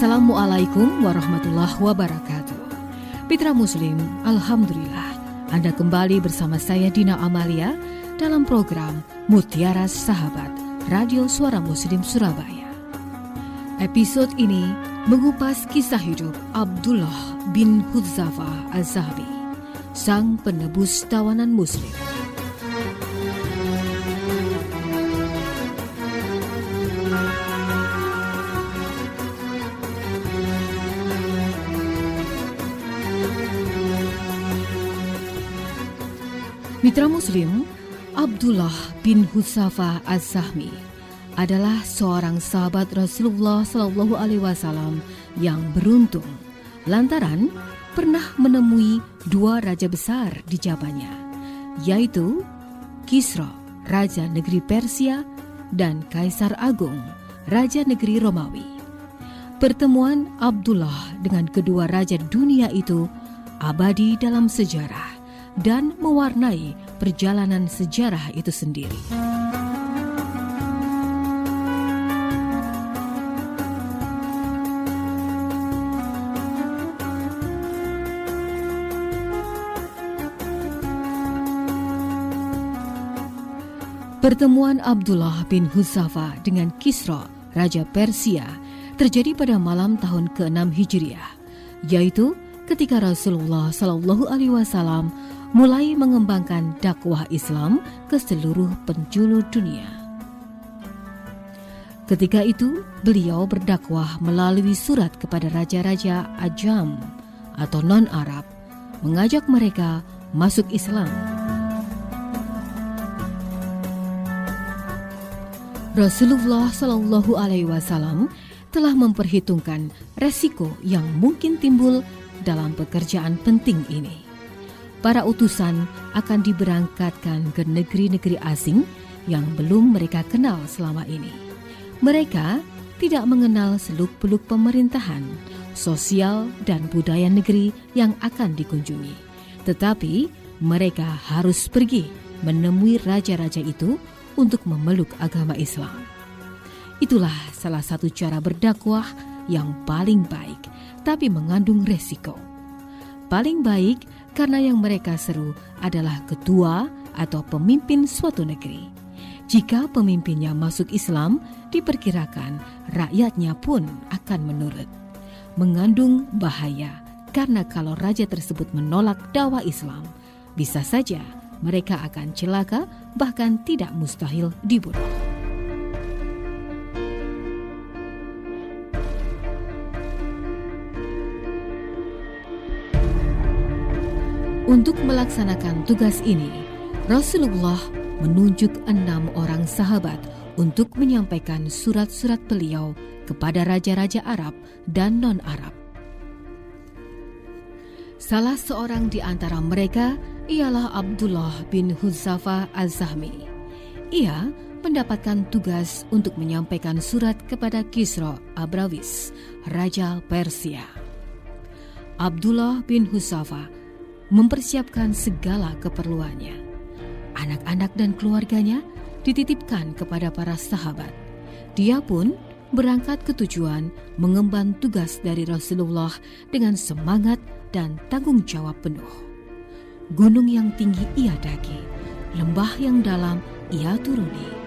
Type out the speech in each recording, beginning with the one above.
Assalamualaikum warahmatullahi wabarakatuh. Mitra Muslim, Alhamdulillah, Anda kembali bersama saya Dina Amalia dalam program Mutiara Sahabat Radio Suara Muslim Surabaya. Episode ini mengupas kisah hidup Abdullah bin Hudzafah Az-Zahabi, sang penebus tawanan Muslim. Mitra Muslim, Abdullah bin Hudzafah Az-Zahabi adalah seorang sahabat Rasulullah SAW yang beruntung lantaran pernah menemui dua raja besar di zamannya, yaitu Kisra, Raja Negeri Persia, dan Kaisar Agung, Raja Negeri Romawi. Pertemuan Abdullah dengan kedua raja dunia itu abadi dalam sejarah dan mewarnai perjalanan sejarah itu sendiri. Pertemuan Abdullah bin Hudzafah dengan Kisra, Raja Persia, terjadi pada malam tahun ke-6 Hijriah, yaitu ketika Rasulullah SAW mulai mengembangkan dakwah Islam ke seluruh penjuru dunia. Ketika itu, beliau berdakwah melalui surat kepada raja-raja Ajam atau non-Arab, mengajak mereka masuk Islam. Rasulullah SAW telah memperhitungkan resiko yang mungkin timbul dalam pekerjaan penting ini. Para utusan akan diberangkatkan ke negeri-negeri asing yang belum mereka kenal selama ini. Mereka tidak mengenal seluk-beluk pemerintahan, sosial, dan budaya negeri yang akan dikunjungi. Tetapi mereka harus pergi menemui raja-raja itu untuk memeluk agama Islam. Itulah salah satu cara berdakwah yang paling baik, tapi mengandung resiko. Paling baik karena yang mereka seru adalah ketua atau pemimpin suatu negeri. Jika pemimpinnya masuk Islam, diperkirakan rakyatnya pun akan menurut. Mengandung bahaya karena kalau raja tersebut menolak dakwah Islam, bisa saja mereka akan celaka, bahkan tidak mustahil dibunuh. Untuk melaksanakan tugas ini, Rasulullah menunjuk 6 orang sahabat untuk menyampaikan surat-surat beliau kepada raja-raja Arab dan non-Arab. Salah seorang di antara mereka ialah Abdullah bin Hudzafah Az-Zahabi. Ia mendapatkan tugas untuk menyampaikan surat kepada Kisra Abrawis, Raja Persia. Abdullah bin Hudzafah mempersiapkan segala keperluannya. Anak-anak dan keluarganya dititipkan kepada para sahabat. Dia pun berangkat ke tujuan mengemban tugas dari Rasulullah dengan semangat dan tanggung jawab penuh. Gunung yang tinggi ia daki, lembah yang dalam ia turuni.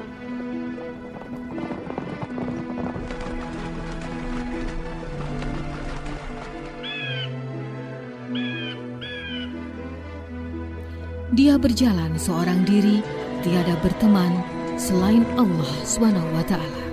Dia berjalan seorang diri, tiada berteman selain Allah SWT.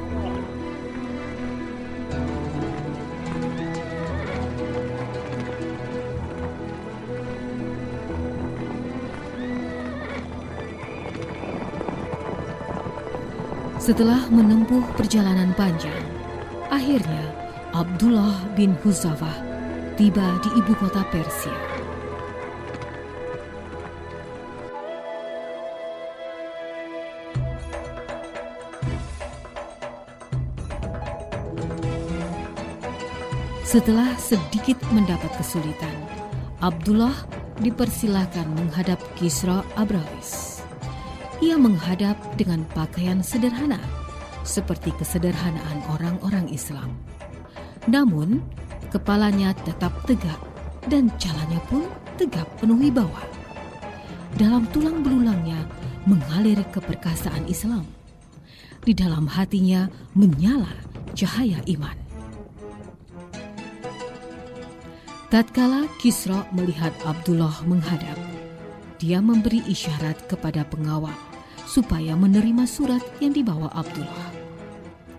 Setelah menempuh perjalanan panjang, akhirnya Abdullah bin Hudzafah tiba di ibu kota Persia. Setelah sedikit mendapat kesulitan, Abdullah dipersilahkan menghadap Kisra Abrawis. Ia menghadap dengan pakaian sederhana, seperti kesederhanaan orang-orang Islam. Namun, kepalanya tetap tegak dan jalannya pun tegap penuh wibawa. Dalam tulang belulangnya mengalir keperkasaan Islam. Di dalam hatinya menyala cahaya iman. Tatkala Kisra melihat Abdullah menghadap, dia memberi isyarat kepada pengawal supaya menerima surat yang dibawa Abdullah.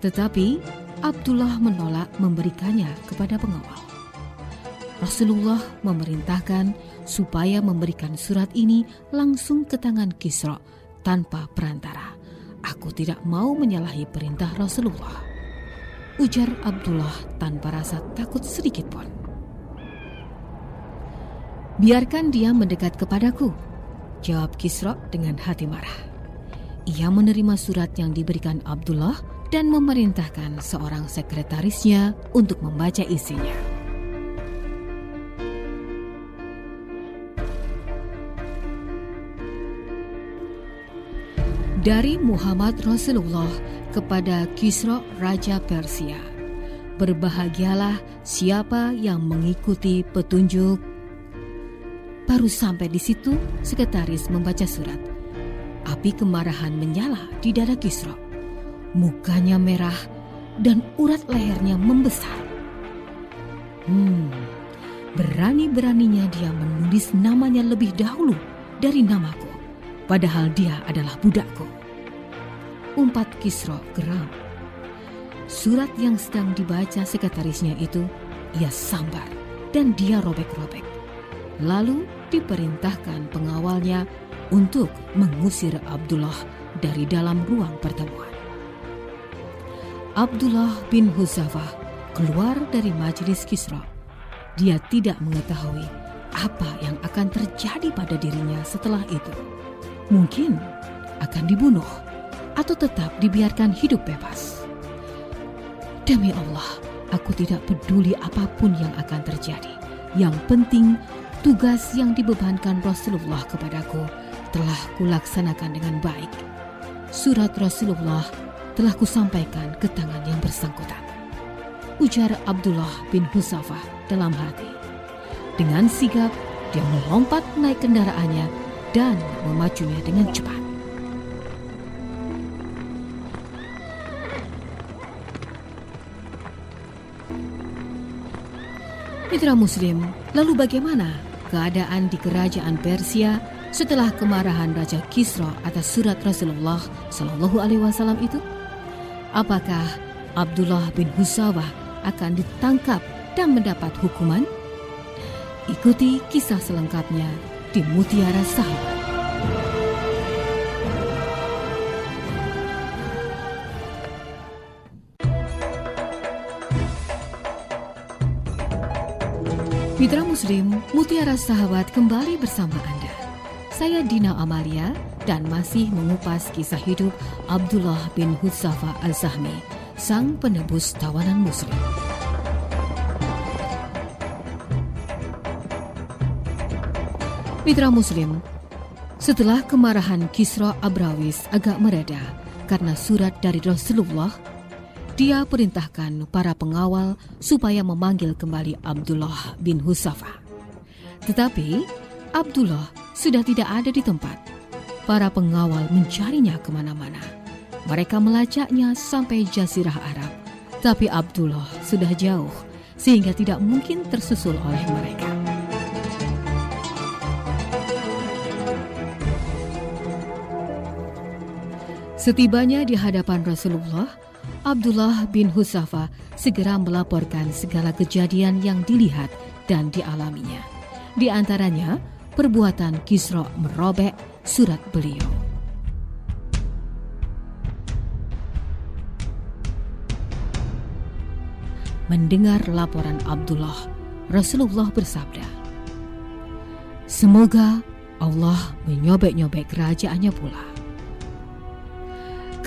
Tetapi Abdullah menolak memberikannya kepada pengawal. Rasulullah memerintahkan supaya memberikan surat ini langsung ke tangan Kisra tanpa perantara. "Aku tidak mau menyalahi perintah Rasulullah," ujar Abdullah tanpa rasa takut sedikit pun. "Biarkan dia mendekat kepadaku," jawab Kisra dengan hati marah. Ia menerima surat yang diberikan Abdullah dan memerintahkan seorang sekretarisnya untuk membaca isinya. Dari Muhammad Rasulullah kepada Kisra Raja Persia. "Berbahagialah siapa yang mengikuti petunjuk." Baru sampai di situ, sekretaris membaca surat. Api kemarahan menyala di dada Kisra. Mukanya merah dan urat lehernya membesar. Berani-beraninya dia menulis namanya lebih dahulu dari namaku, padahal dia adalah budakku. Umpat Kisra geram. Surat yang sedang dibaca sekretarisnya itu ia sambar dan dia robek-robek. Lalu diperintahkan pengawalnya untuk mengusir Abdullah dari dalam ruang pertemuan. Abdullah bin Hudzafah keluar dari majelis Kisra. Dia tidak mengetahui apa yang akan terjadi pada dirinya setelah itu. Mungkin akan dibunuh atau tetap dibiarkan hidup bebas. "Demi Allah, aku tidak peduli apapun yang akan terjadi. Yang penting, tugas yang dibebankan Rasulullah kepadaku telah kulaksanakan dengan baik. Surat Rasulullah telah kusampaikan ke tangan yang bersangkutan," ujar Abdullah bin Hudzafah dalam hati. Dengan sigap, dia melompat naik kendaraannya dan memacunya dengan cepat. Mitra Muslim, lalu bagaimana keadaan di kerajaan Persia setelah kemarahan Raja Kisra atas surat Rasulullah Shallallahu Alaihi Wasallam itu? Apakah Abdullah bin Hudzafah akan ditangkap dan mendapat hukuman? Ikuti kisah selengkapnya di Mutiara Sahabat. Mitra Muslim, Mutiara Sahabat kembali bersama Anda. Saya Dina Amalia dan masih mengupas kisah hidup Abdullah bin Hudzafah Al-Sahmi, sang penebus tawanan Muslim. Mitra Muslim, setelah kemarahan Kisra Abrawis agak mereda karena surat dari Rasulullah, dia perintahkan para pengawal supaya memanggil kembali Abdullah bin Hudzafah. Tetapi Abdullah sudah tidak ada di tempat. Para pengawal mencarinya kemana-mana. Mereka melacaknya sampai Jazirah Arab. Tapi Abdullah sudah jauh sehingga tidak mungkin tersusul oleh mereka. Setibanya di hadapan Rasulullah, Abdullah bin Hudzafah segera melaporkan segala kejadian yang dilihat dan dialaminya. Di antaranya, perbuatan Kisra merobek surat beliau. mendengar laporan Abdullah, Rasulullah bersabda, "Semoga Allah menyobek-nyobek kerajaannya pula."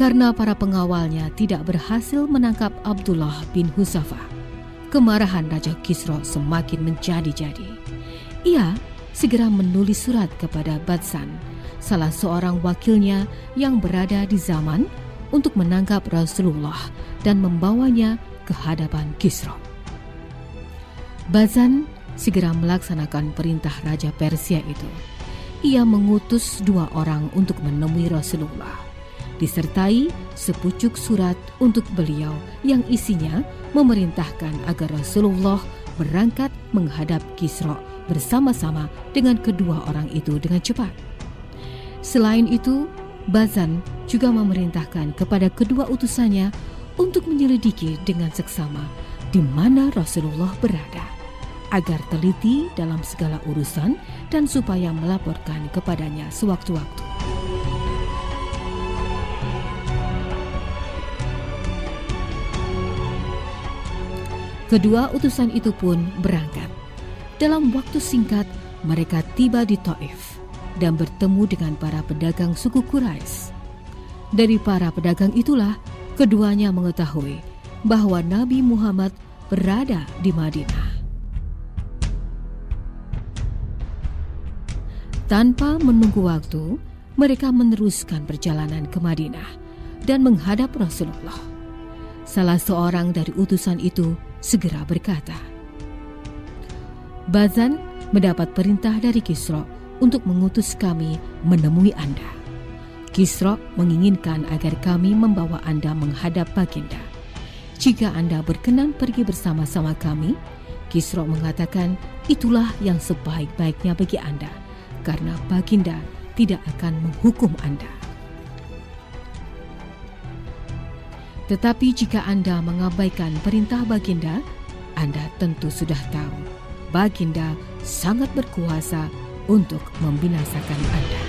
Karena para pengawalnya tidak berhasil menangkap Abdullah bin Hudzafah, kemarahan Raja Kisra semakin menjadi-jadi. Ia segera menulis surat kepada Badzan, salah seorang wakilnya yang berada di zaman, untuk menangkap Rasulullah dan membawanya ke hadapan Kisra. Badzan segera melaksanakan perintah Raja Persia itu. Ia mengutus 2 orang untuk menemui Rasulullah, disertai sepucuk surat untuk beliau yang isinya memerintahkan agar Rasulullah berangkat menghadap Kisra bersama-sama dengan kedua orang itu dengan cepat. Selain itu, Badzan juga memerintahkan kepada kedua utusannya untuk menyelidiki dengan seksama di mana Rasulullah berada, agar teliti dalam segala urusan dan supaya melaporkan kepadanya sewaktu-waktu. Kedua utusan itu pun berangkat. Dalam waktu singkat, mereka tiba di Taif dan bertemu dengan para pedagang suku Quraisy. Dari para pedagang itulah keduanya mengetahui bahwa Nabi Muhammad berada di Madinah. Tanpa menunggu waktu, mereka meneruskan perjalanan ke Madinah dan menghadap Rasulullah. Salah seorang dari utusan itu segera berkata, "Badzan mendapat perintah dari Kisra untuk mengutus kami menemui Anda. Kisra menginginkan agar kami membawa Anda menghadap Baginda. Jika Anda berkenan pergi bersama-sama kami," Kisra mengatakan, "itulah yang sebaik-baiknya bagi Anda, karena Baginda tidak akan menghukum Anda. Tetapi jika Anda mengabaikan perintah Baginda, Anda tentu sudah tahu Baginda sangat berkuasa untuk membinasakan Anda."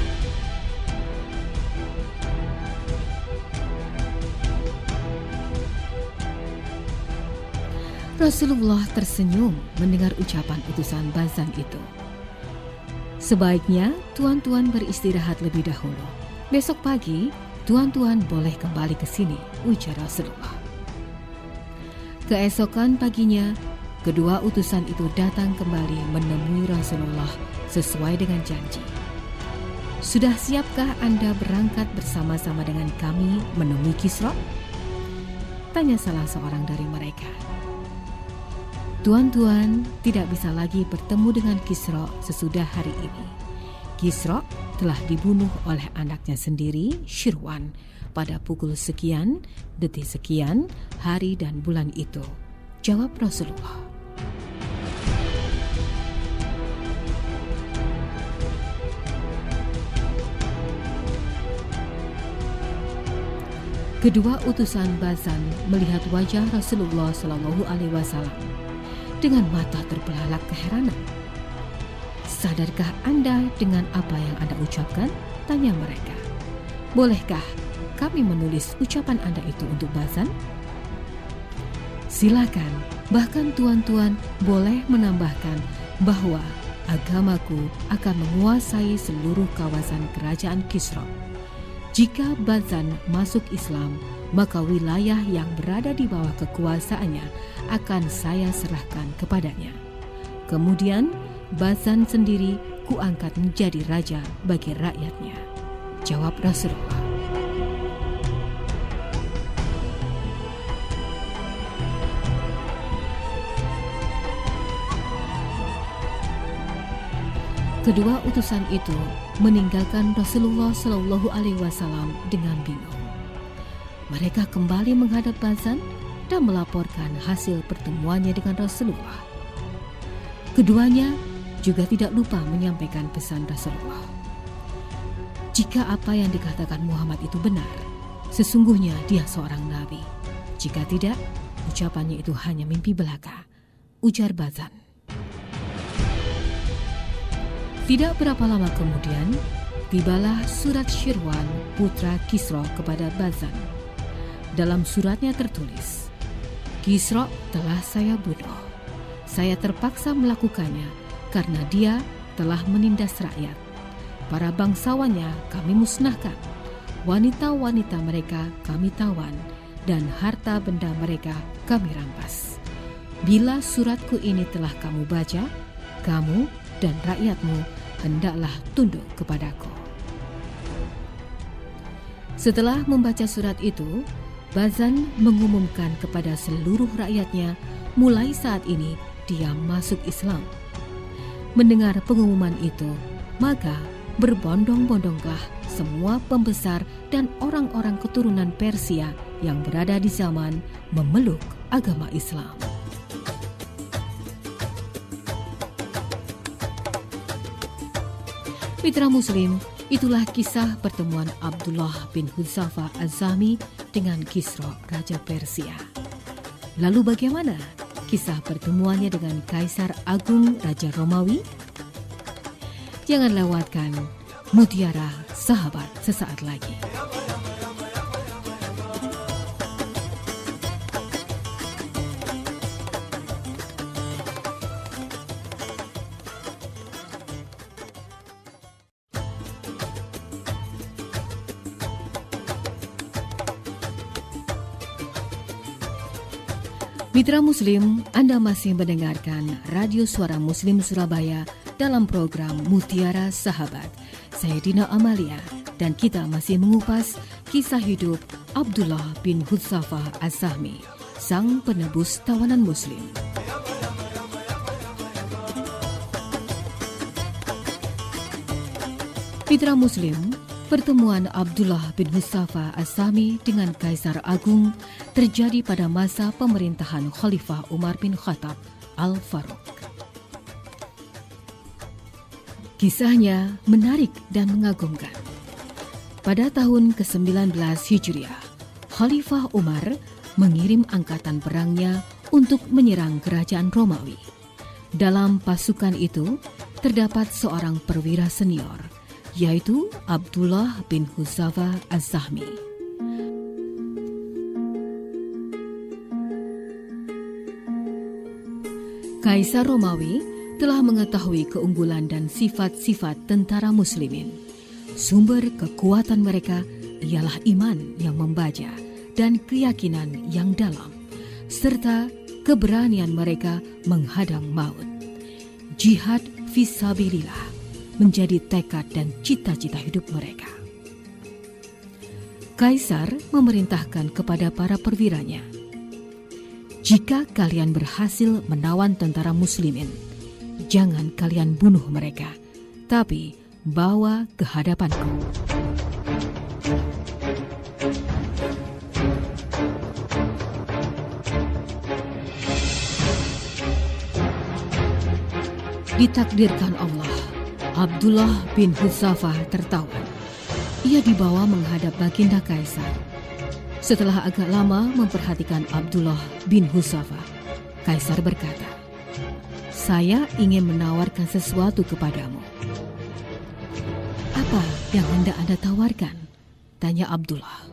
Rasulullah tersenyum mendengar ucapan utusan Badzan itu. "Sebaiknya tuan-tuan beristirahat lebih dahulu. Besok pagi tuan-tuan boleh kembali ke sini," ujar Rasulullah. Keesokan paginya, kedua utusan itu datang kembali menemui Rasulullah sesuai dengan janji. "Sudah siapkah Anda berangkat bersama-sama dengan kami menemui Kisra?" tanya salah seorang dari mereka. "Tuan-tuan tidak bisa lagi bertemu dengan Kisra sesudah hari ini. Kisra telah dibunuh oleh anaknya sendiri, Syirwan, pada pukul sekian, detik sekian, hari dan bulan itu," jawab Rasulullah. Kedua utusan Badzan melihat wajah Rasulullah SAW dengan mata terbelalak keheranan. "Sadarkah Anda dengan apa yang Anda ucapkan?" tanya mereka. "Bolehkah kami menulis ucapan Anda itu untuk Badzan?" "Silakan, bahkan tuan-tuan boleh menambahkan bahwa agamaku akan menguasai seluruh kawasan kerajaan Kisra. Jika Badzan masuk Islam, maka wilayah yang berada di bawah kekuasaannya akan saya serahkan kepadanya. Kemudian Badzan sendiri kuangkat menjadi raja bagi rakyatnya," jawab Rasulullah. Kedua utusan itu meninggalkan Rasulullah SAW dengan bingung. Mereka kembali menghadap Badzan dan melaporkan hasil pertemuannya dengan Rasulullah. Keduanya juga tidak lupa menyampaikan pesan Rasulullah. Jika apa yang dikatakan Muhammad itu benar, sesungguhnya dia seorang nabi. Jika tidak, ucapannya itu hanya mimpi belaka, ujar Badzan. Tidak berapa lama kemudian, tibalah surat Syirwan putra Kisra kepada Badzan. Dalam suratnya tertulis, Kisra telah saya bunuh. Saya terpaksa melakukannya karena dia telah menindas rakyat. Para bangsawannya kami musnahkan. Wanita-wanita mereka kami tawan, dan harta benda mereka kami rampas. Bila suratku ini telah kamu baca, kamu dan rakyatmu hendaklah tunduk kepadaku. Setelah membaca surat itu, Bazan mengumumkan kepada seluruh rakyatnya, mulai saat ini dia masuk Islam. Mendengar pengumuman itu, maka berbondong-bondonglah semua pembesar dan orang-orang keturunan Persia yang berada di zaman memeluk agama Islam. Mitra Muslim, itulah kisah pertemuan Abdullah bin Hudzafah Az-Zahmi dengan Kisra, Raja Persia. Lalu bagaimana kisah pertemuannya dengan Kaisar Agung Raja Romawi? Jangan lewatkan Mutiara Sahabat sesaat lagi. Mitra Muslim, Anda masih mendengarkan Radio Suara Muslim Surabaya dalam program Mutiara Sahabat. Saya Dina Amalia dan kita masih mengupas kisah hidup Abdullah bin Hudzafah Az-Zahmi, sang penebus tawanan Muslim. Mitra Muslim, pertemuan Abdullah bin Hudzafah Az-Zahmi dengan Kaisar Agung terjadi pada masa pemerintahan Khalifah Umar bin Khattab Al-Faruq. Kisahnya menarik dan mengagumkan. Pada tahun ke-19 Hijriah, Khalifah Umar mengirim angkatan perangnya untuk menyerang kerajaan Romawi. Dalam pasukan itu terdapat seorang perwira senior, yaitu Abdullah bin Hudzafah Az-Zahmi. Kaisar Romawi telah mengetahui keunggulan dan sifat-sifat tentara muslimin. Sumber kekuatan mereka ialah iman yang membaja dan keyakinan yang dalam, serta keberanian mereka menghadang maut. Jihad fisabilillah menjadi tekad dan cita-cita hidup mereka. Kaisar memerintahkan kepada para perwiranya, "Jika kalian berhasil menawan tentara muslimin, jangan kalian bunuh mereka, tapi bawa ke hadapanku." Ditakdirkan Allah, Abdullah bin Hudzafah tertawan. Ia dibawa menghadap baginda Kaisar. Setelah agak lama memperhatikan Abdullah bin Hudzafah, Kaisar berkata, "Saya ingin menawarkan sesuatu kepadamu." "Apa yang hendak Anda tawarkan?" tanya Abdullah.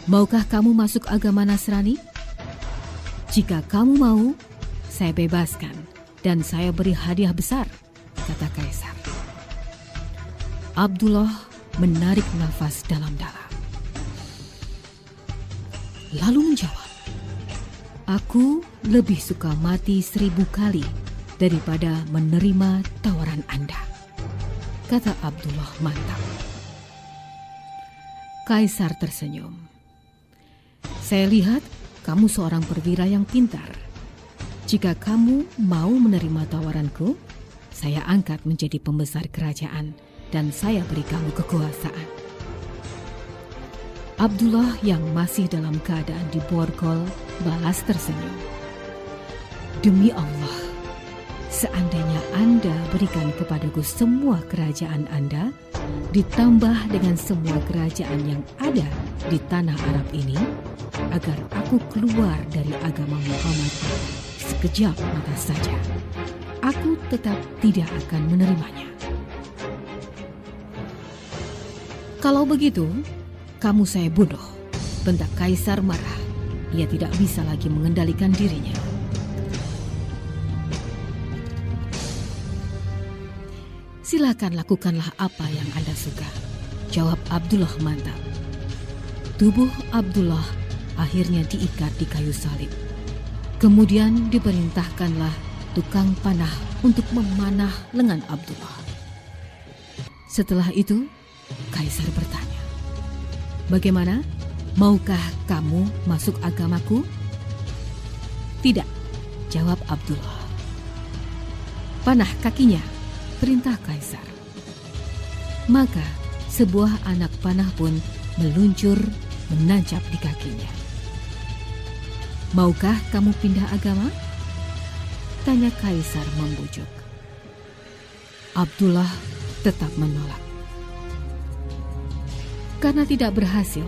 "Maukah kamu masuk agama Nasrani? Jika kamu mau, saya bebaskan dan saya beri hadiah besar," kata Kaisar. Abdullah menarik nafas dalam-dalam, lalu menjawab, "Aku lebih suka mati 1000 kali daripada menerima tawaran Anda," kata Abdullah mantap. Kaisar tersenyum. "Saya lihat kamu seorang perwira yang pintar. Jika kamu mau menerima tawaranku, saya angkat menjadi pembesar kerajaan dan saya beri kamu kekuasaan." Abdullah yang masih dalam keadaan diborgol balas tersenyum, "Demi Allah, seandainya Anda berikan kepadaku semua kerajaan Anda, ditambah dengan semua kerajaan yang ada di tanah Arab ini, agar aku keluar dari agama Muhammad sekejap mata saja, aku tetap tidak akan menerimanya." "Kalau begitu, kamu saya bunuh," bentak Kaisar marah. ia tidak bisa lagi mengendalikan dirinya. "Silakan lakukanlah apa yang Anda suka," jawab Abdullah mantap. Tubuh Abdullah akhirnya diikat di kayu salib. Kemudian diperintahkanlah tukang panah untuk memanah lengan Abdullah. Setelah itu, Kaisar bertanya, "Bagaimana? Maukah kamu masuk agamaku?" "Tidak," jawab Abdullah. "Panah kakinya," perintah Kaisar. Maka sebuah anak panah pun meluncur menancap di kakinya. "Maukah kamu pindah agama?" tanya Kaisar membujuk. Abdullah tetap menolak. Karena tidak berhasil,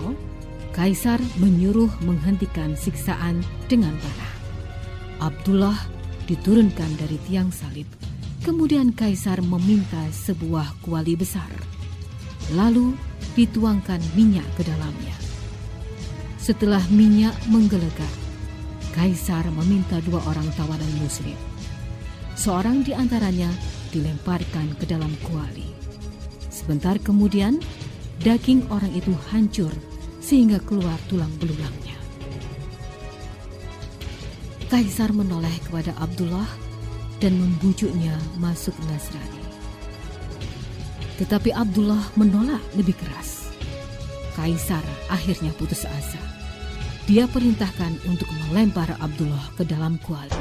Kaisar menyuruh menghentikan siksaan dengan panah. Abdullah diturunkan dari tiang salib. Kemudian Kaisar meminta sebuah kuali besar. Lalu dituangkan minyak ke dalamnya. Setelah minyak menggelegar, Kaisar meminta 2 orang tawanan Muslim. Seorang di antaranya dilemparkan ke dalam kuali. Sebentar kemudian, daging orang itu hancur sehingga keluar tulang belulangnya. Kaisar menoleh kepada Abdullah dan membujuknya masuk Nasrani. Tetapi Abdullah menolak lebih keras. Kaisar akhirnya putus asa. Dia perintahkan untuk melempar Abdullah ke dalam kuali.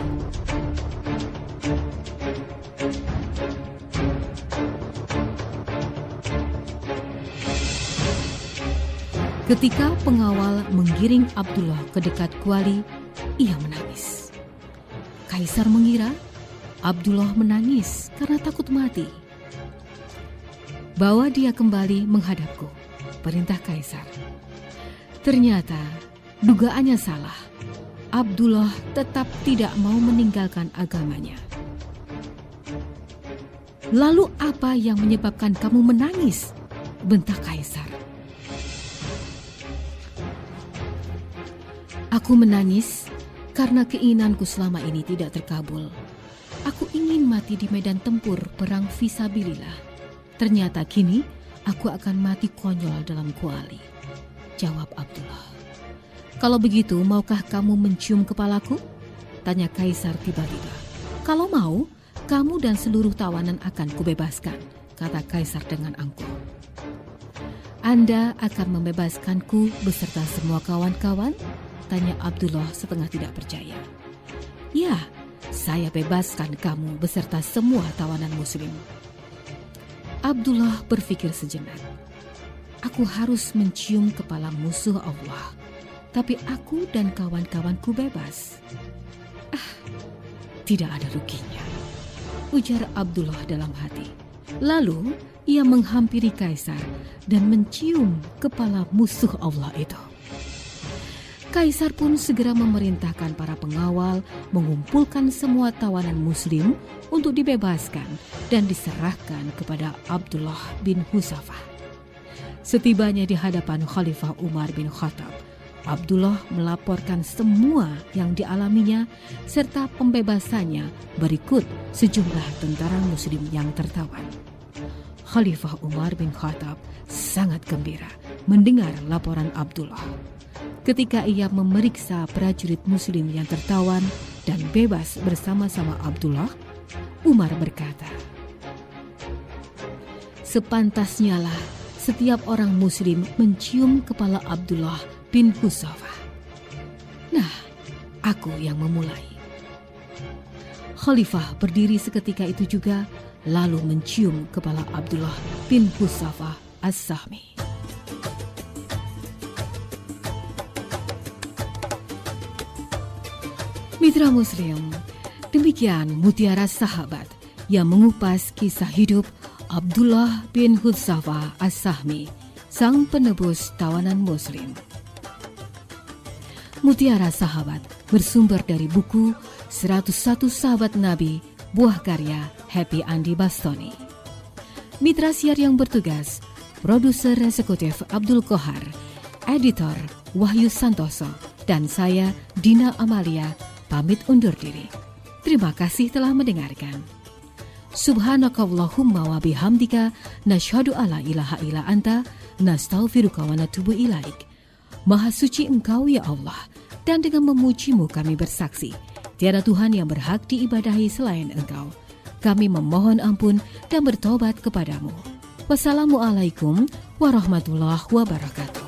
Ketika pengawal menggiring Abdullah ke dekat kuali, ia menangis. Kaisar mengira Abdullah menangis karena takut mati. "Bawa dia kembali menghadapku," perintah Kaisar. Ternyata dugaannya salah. Abdullah tetap tidak mau meninggalkan agamanya. "Lalu apa yang menyebabkan kamu menangis?" bentak Kaisar. "Aku menangis karena keinginanku selama ini tidak terkabul. Aku ingin mati di medan tempur perang fisabilillah. Ternyata kini aku akan mati konyol dalam kuali," jawab Abdullah. "Kalau begitu, maukah kamu mencium kepalaku?" tanya Kaisar tiba-tiba. "Kalau mau, kamu dan seluruh tawanan akan kubebaskan," kata Kaisar dengan angkuh. "Anda akan membebaskanku beserta semua kawan-kawan?" tanya Abdullah setengah tidak percaya. "Ya, saya bebaskan kamu beserta semua tawanan Muslim." Abdullah berpikir sejenak. "Aku harus mencium kepala musuh Allah, tapi aku dan kawan-kawanku bebas. Tidak ada ruginya," ujar Abdullah dalam hati. Lalu ia menghampiri Kaisar dan mencium kepala musuh Allah itu. Kaisar pun segera memerintahkan para pengawal mengumpulkan semua tawanan Muslim untuk dibebaskan dan diserahkan kepada Abdullah bin Hudzafah. Setibanya di hadapan Khalifah Umar bin Khattab, Abdullah melaporkan semua yang dialaminya serta pembebasannya berikut sejumlah tentara Muslim yang tertawan. Khalifah Umar bin Khattab sangat gembira mendengar laporan Abdullah. Ketika ia memeriksa prajurit Muslim yang tertawan dan bebas bersama-sama Abdullah, Umar berkata, "Sepantasnya lah setiap orang Muslim mencium kepala Abdullah bin Hudzafah. Nah, aku yang memulai." Khalifah berdiri seketika itu juga, lalu mencium kepala Abdullah bin Hudzafah As-Sahmi. Mitra Muslim, demikian Mutiara Sahabat yang mengupas kisah hidup Abdullah bin Hudzafah As-Sahmi, sang penebus tawanan Muslim. Mutiara Sahabat bersumber dari buku 101 Sahabat Nabi, buah karya Happy Andi Bastoni. Mitra siar yang bertugas, produser eksekutif Abdul Kohar, editor Wahyu Santoso, dan saya, Dina Amalia, pamit undur diri. Terima kasih telah mendengarkan. Subhanakallahumma wa bihamdika nasyhadu alla ilaha illa anta nastaghfiruka wa natubu ilaik. Maha suci Engkau ya Allah, dan dengan memujimu kami bersaksi, tiada Tuhan yang berhak diibadahi selain Engkau. Kami memohon ampun dan bertobat kepadamu. Wassalamualaikum warahmatullahi wabarakatuh.